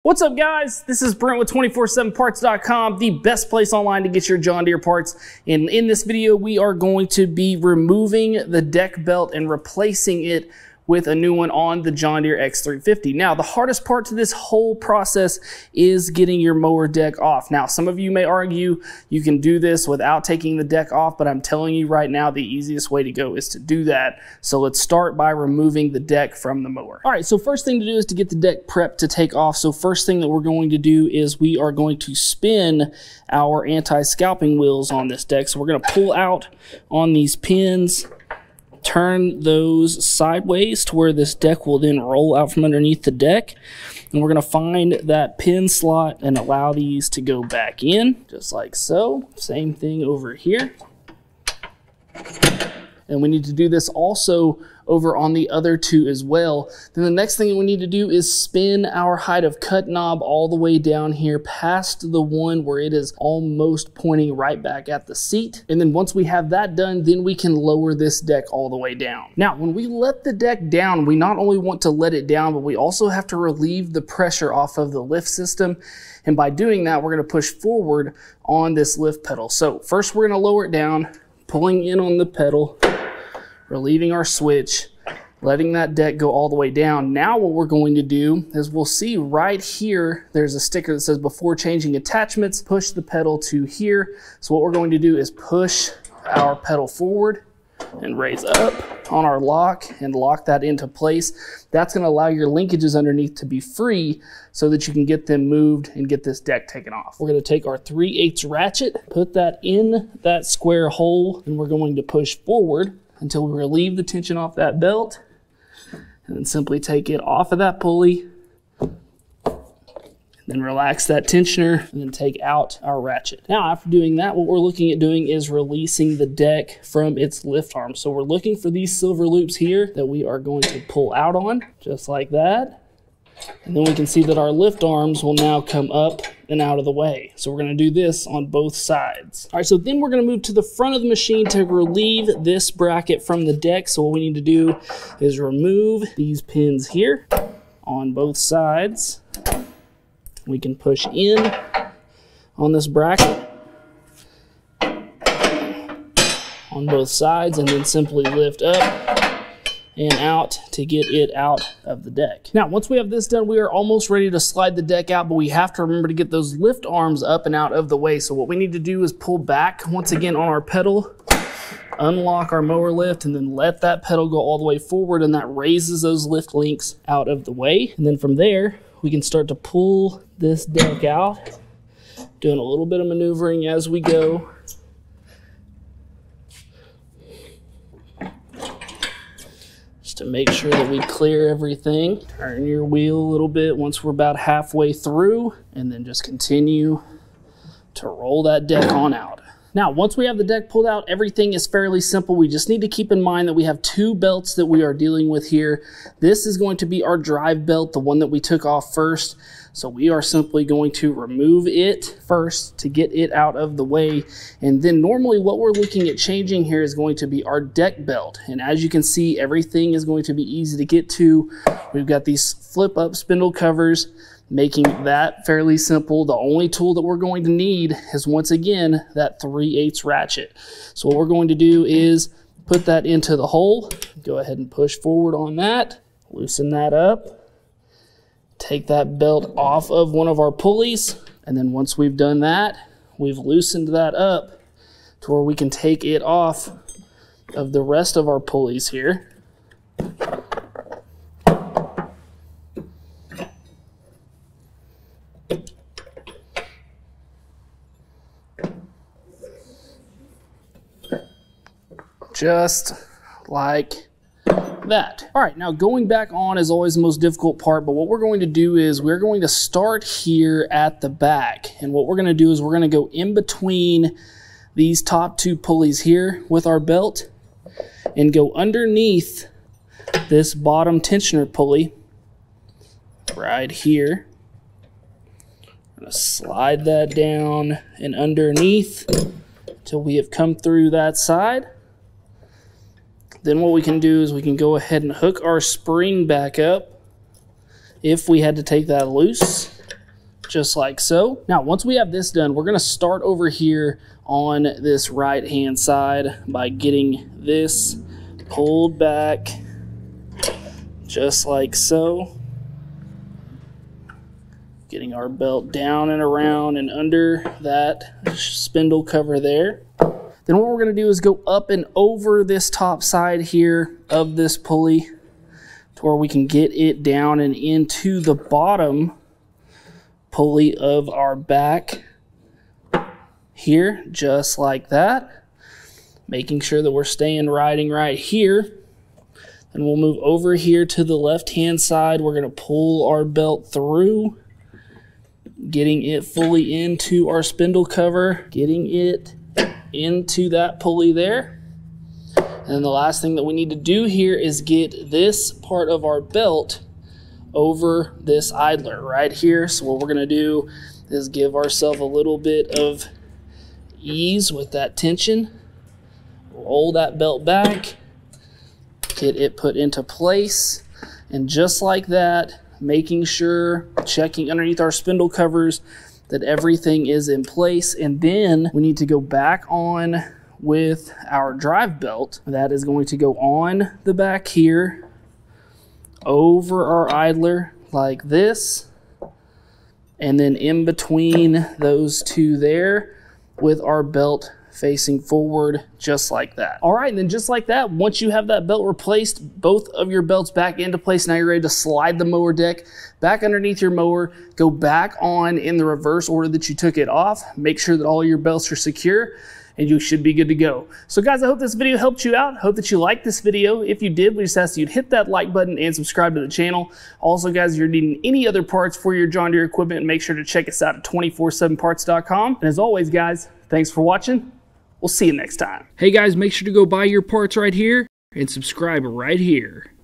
What's up, guys? This is Brent with 247parts.com, the best place online to get your John Deere parts. And in this video, we are going to be removing the deck belt and replacing it with a new one on the John Deere X350. Now, the hardest part to this whole process is getting your mower deck off. Now, some of you may argue you can do this without taking the deck off, but I'm telling you right now, the easiest way to go is to do that. So let's start by removing the deck from the mower. All right, so first thing to do is to get the deck prepped to take off. So first thing that we're going to do is we are going to spin our anti-scalping wheels on this deck. So we're gonna pull out on these pins, turn those sideways to where this deck will then roll out from underneath the deck. And we're going to find that pin slot and allow these to go back in, just like so. Same thing over here. And we need to do this also over on the other two as well. Then the next thing we need to do is spin our height of cut knob all the way down here past the one where it is almost pointing right back at the seat. And then once we have that done, then we can lower this deck all the way down. Now, when we let the deck down, we not only want to let it down, but we also have to relieve the pressure off of the lift system. And by doing that, we're gonna push forward on this lift pedal. So first we're gonna lower it down, pulling in on the pedal, relieving our switch, letting that deck go all the way down. Now what we're going to do is we'll see right here, there's a sticker that says before changing attachments, push the pedal to here. So what we're going to do is push our pedal forward and raise up on our lock and lock that into place. That's going to allow your linkages underneath to be free so that you can get them moved and get this deck taken off. We're going to take our 3/8 ratchet, put that in that square hole, and we're going to push forward until we relieve the tension off that belt, and then simply take it off of that pulley, and then relax that tensioner, and then take out our ratchet. Now, after doing that, what we're looking at doing is releasing the deck from its lift arm. So we're looking for these silver loops here that we are going to pull out on, just like that. And then we can see that our lift arms will now come up and out of the way. So we're going to do this on both sides. All right, so then we're going to move to the front of the machine to relieve this bracket from the deck. So what we need to do is remove these pins here on both sides. We can push in on this bracket on both sides and then simply lift up and out to get it out of the deck. Now, once we have this done, we are almost ready to slide the deck out, but we have to remember to get those lift arms up and out of the way. So what we need to do is pull back once again on our pedal, unlock our mower lift, and then let that pedal go all the way forward, and that raises those lift links out of the way. And then from there, we can start to pull this deck out, doing a little bit of maneuvering as we go. To make sure that we clear everything. Turn your wheel a little bit once we're about halfway through, and then just continue to roll that deck on out. Now, once we have the deck pulled out, everything is fairly simple. We just need to keep in mind that we have two belts that we are dealing with here. This is going to be our drive belt, the one that we took off first. So we are simply going to remove it first to get it out of the way. And then normally what we're looking at changing here is going to be our deck belt. And as you can see, everything is going to be easy to get to. We've got these flip up spindle covers, making that fairly simple. The only tool that we're going to need is, once again, that 3/8 ratchet. So what we're going to do is put that into the hole, go ahead and push forward on that, loosen that up, take that belt off of one of our pulleys, and then once we've done that, we've loosened that up to where we can take it off of the rest of our pulleys here. Just like that. All right, now going back on is always the most difficult part, but what we're going to do is we're going to start here at the back. And what we're going to do is we're going to go in between these top two pulleys here with our belt and go underneath this bottom tensioner pulley right here. I'm going to slide that down and underneath till we have come through that side. Then what we can do is we can go ahead and hook our spring back up if we had to take that loose. just like so. Now, once we have this done, we're gonna start over here on this right-hand side by getting this pulled back, just like so. Getting our belt down and around and under that spindle cover there. Then what we're gonna do is go up and over this top side here of this pulley to where we can get it down and into the bottom pulley of our back here, just like that. Making sure that we're staying riding right here. And we'll move over here to the left-hand side. We're gonna pull our belt through, getting it fully into our spindle cover, getting it into that pulley there. And then the last thing that we need to do here is get this part of our belt over this idler right here. So what we're gonna do is give ourselves a little bit of ease with that tension. Roll that belt back, get it put into place, and just like that, making sure, checking underneath our spindle covers that everything is in place. And then we need to go back on with our drive belt. That is going to go on the back here, over our idler like this, and then in between those two there with our belt facing forward, just like that. All right, and then just like that, once you have that belt replaced, both of your belts back into place, now you're ready to slide the mower deck back underneath your mower, go back on in the reverse order that you took it off, make sure that all your belts are secure, and you should be good to go. So guys, I hope this video helped you out. Hope that you liked this video. If you did, we just ask that you'd hit that like button and subscribe to the channel. Also guys, if you're needing any other parts for your John Deere equipment, make sure to check us out at 247parts.com. And as always guys, thanks for watching. We'll see you next time. Hey guys, make sure to go buy your parts right here and subscribe right here.